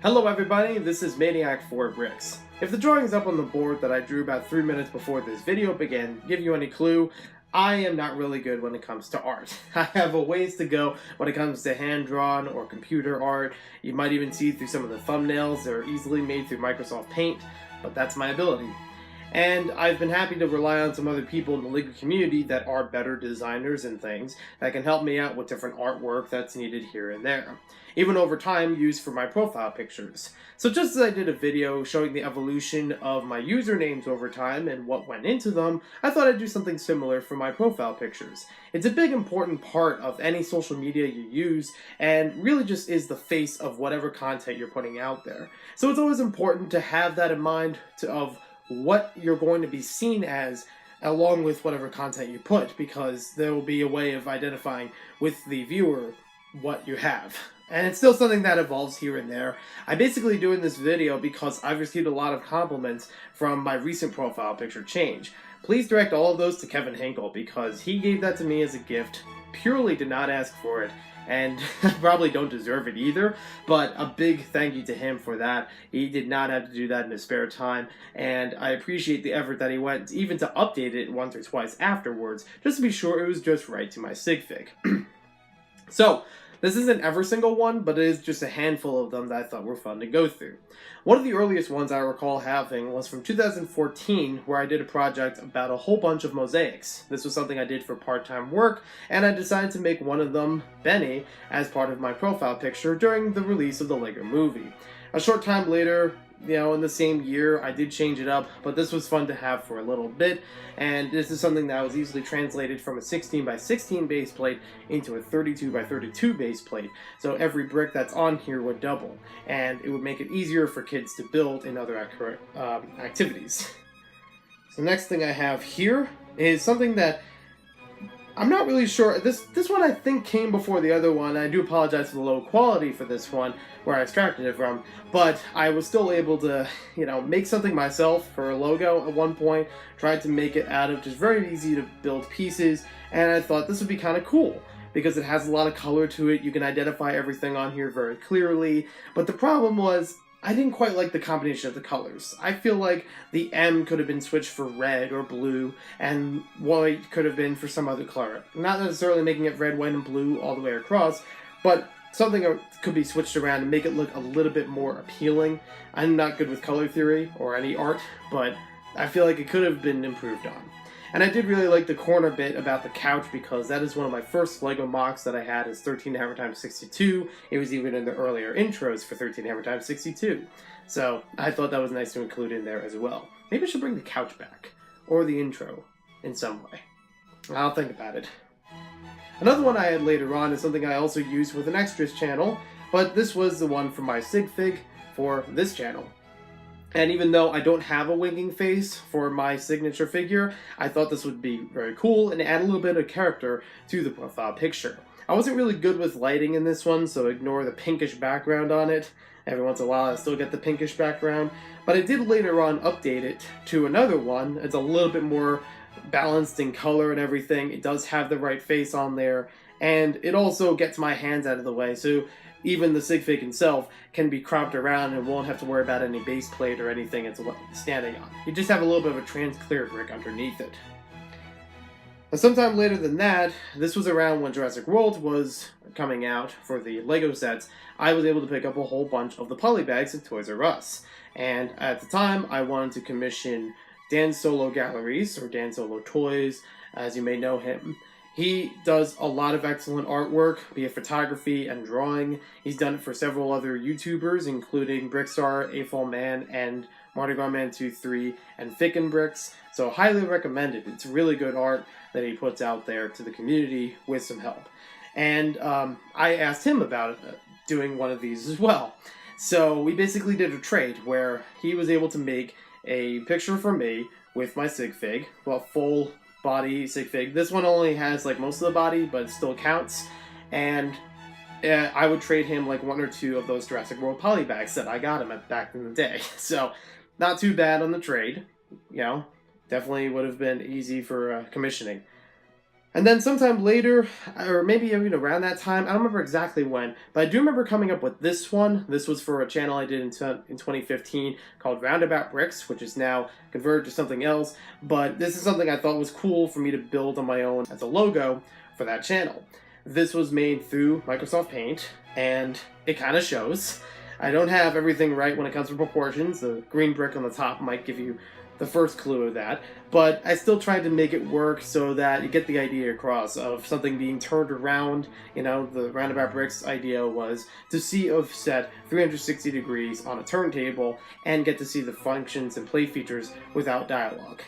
Hello everybody, this is Maniac4Bricks. If the drawings up on the board that I drew about 3 minutes before this video began give you any clue, I am not really good when it comes to art. I have a ways to go when it comes to hand-drawn or computer art. You might even see through some of the thumbnails that are easily made through Microsoft Paint, but that's my ability. And I've been happy to rely on some other people in the LEGO community that are better designers and things that can help me out with different artwork that's needed here and there, even over time used for my profile pictures. So just as I did a video showing the evolution of my usernames over time and what went into them, I thought I'd do something similar for my profile pictures. It's a big important part of any social media you use and really just is the face of whatever content you're putting out there. So it's always important to have that in mind of what you're going to be seen as along with whatever content you put, because there will be a way of identifying with the viewer what you have. And it's still something that evolves here and there. I'm basically doing this video because I've received a lot of compliments from my recent profile picture change. Please direct all of those to Kevin Hinkle because he gave that to me as a gift, purely did not ask for it, and I probably don't deserve it either, but a big thank you to him for that. He did not have to do that in his spare time, and I appreciate the effort that he went even to update it once or twice afterwards, just to be sure it was just right to my Sigfig. So, this isn't every single one, but it is just a handful of them that I thought were fun to go through. One of the earliest ones I recall having was from 2014, where I did a project about a whole bunch of mosaics. This was something I did for part-time work, and I decided to make one of them, Benny, as part of my profile picture during the release of the LEGO movie. A short time later, in the same year, I did change it up, but this was fun to have for a little bit, and this is something that was easily translated from a 16x16 base plate into a 32x32 base plate, so every brick that's on here would double, and it would make it easier for kids to build in other activities. So next thing I have here is something that I'm not really sure. This one I think came before the other one. I do apologize for the low quality for this one, where I extracted it from, but I was still able to, make something myself for a logo at one point. Tried to make it out of just very easy to build pieces, and I thought this would be kind of cool because it has a lot of color to it. You can identify everything on here very clearly, but the problem was I didn't quite like the combination of the colors. I feel like the M could have been switched for red or blue, and white could have been for some other color. Not necessarily making it red, white, and blue all the way across, but something could be switched around and make it look a little bit more appealing. I'm not good with color theory or any art, but I feel like it could have been improved on. And I did really like the corner bit about the couch because that is one of my first LEGO mocks that I had is 13×62. It was even in the earlier intros for 13×62. So I thought that was nice to include in there as well. Maybe I should bring the couch back, or the intro, in some way. I'll think about it. Another one I had later on is something I also used with an extras channel, but this was the one from my Sigfig for this channel. And even though I don't have a winking face for my signature figure, I thought this would be very cool and add a little bit of character to the profile picture. I wasn't really good with lighting in this one, so ignore the pinkish background on it. Every once in a while I still get the pinkish background, but I did later on update it to another one. It's a little bit more balanced in color and everything. It does have the right face on there, and it also gets my hands out of the way, so even the Sigfig itself can be cropped around and won't have to worry about any base plate or anything it's standing on. You just have a little bit of a trans-clear brick underneath it. But sometime later than that, this was around when Jurassic World was coming out for the LEGO sets, I was able to pick up a whole bunch of the Polybags at Toys R Us. And at the time, I wanted to commission Dan Solo Galleries, or Dan Solo Toys, as you may know him. He does a lot of excellent artwork, be it photography and drawing. He's done it for several other YouTubers, including Brickstar, AFOL Man, and Mardi Gras Man 23, and Ficken Bricks. So highly recommended. It's really good art that he puts out there to the community with some help. And I asked him about doing one of these as well. So we basically did a trade where he was able to make a picture for me with my Sigfig, well, full body Sigfig. This one only has like most of the body, but it still counts. And I would trade him like one or two of those Jurassic World Polybags that I got him at back in the day. So not too bad on the trade. Definitely would have been easy for commissioning. And then sometime later, or maybe even around that time, I don't remember exactly when, but I do remember coming up with this one. This was for a channel I did in 2015 called Maniac4Bricks, which is now converted to something else. But this is something I thought was cool for me to build on my own as a logo for that channel. This was made through Microsoft Paint, and it kind of shows. I don't have everything right when it comes to proportions. The green brick on the top might give you the first clue of that, but I still tried to make it work so that you get the idea across of something being turned around. You know, the roundabout bricks idea was to see a set 360 degrees on a turntable and get to see the functions and play features without dialogue.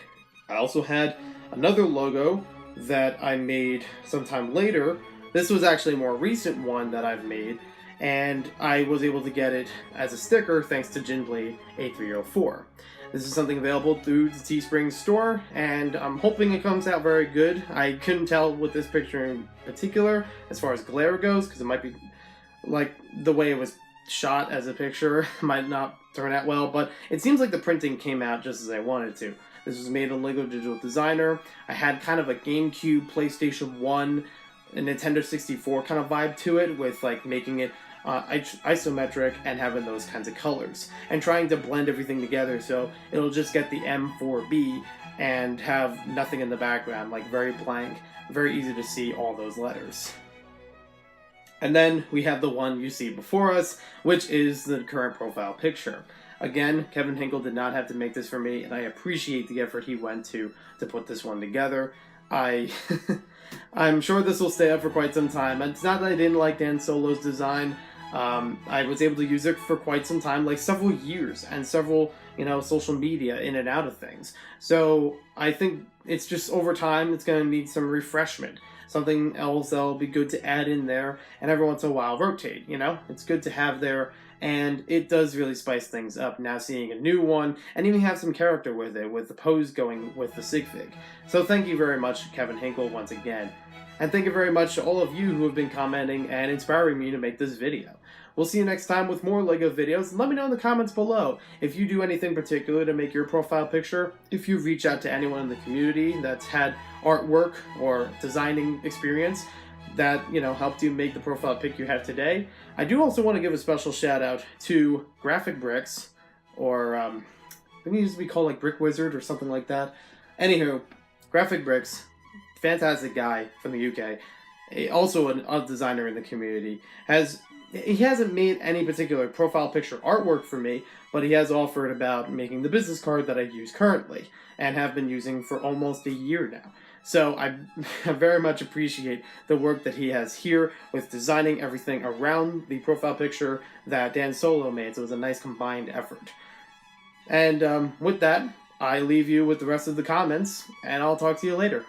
I also had another logo that I made sometime later. This was actually a more recent one that I've made, and I was able to get it as a sticker thanks to Ginblade A304. This is something available through the Teespring store, and I'm hoping it comes out very good. I couldn't tell with this picture in particular as far as glare goes, because it might be like the way it was shot as a picture might not turn out well, but it seems like the printing came out just as I wanted to. This was made in Lego Digital Designer. I had kind of a GameCube, PlayStation 1, a Nintendo 64 kind of vibe to it, with like making it isometric and having those kinds of colors, and trying to blend everything together so it'll just get the M4B and have nothing in the background, like very blank, very easy to see all those letters. And then we have the one you see before us, which is the current profile picture. Again, Kevin Hinkle did not have to make this for me, and I appreciate the effort he went to put this one together. I'm sure this will stay up for quite some time. It's not that I didn't like Dan Solo's design. I was able to use it for quite some time, like several years, and several, social media in and out of things. So I think it's just over time, it's going to need some refreshment. Something else that'll be good to add in there, and every once in a while rotate, It's good to have there, and it does really spice things up now seeing a new one, and even have some character with it, with the pose going with the Sigfig. So thank you very much, Kevin Hinkle, once again. And thank you very much to all of you who have been commenting and inspiring me to make this video. We'll see you next time with more LEGO videos, and let me know in the comments below if you do anything particular to make your profile picture, if you reach out to anyone in the community that's had artwork or designing experience that, helped you make the profile pic you have today. I do also want to give a special shout out to Graphic Bricks, or I think it used to be called like Brick Wizard or something like that. Anywho, Graphic Bricks, fantastic guy from the UK, also a designer in the community. He hasn't made any particular profile picture artwork for me, but he has offered about making the business card that I use currently, and have been using for almost a year now. So I very much appreciate the work that he has here with designing everything around the profile picture that Dan Solo made, so it was a nice combined effort. And with that, I leave you with the rest of the comments, and I'll talk to you later.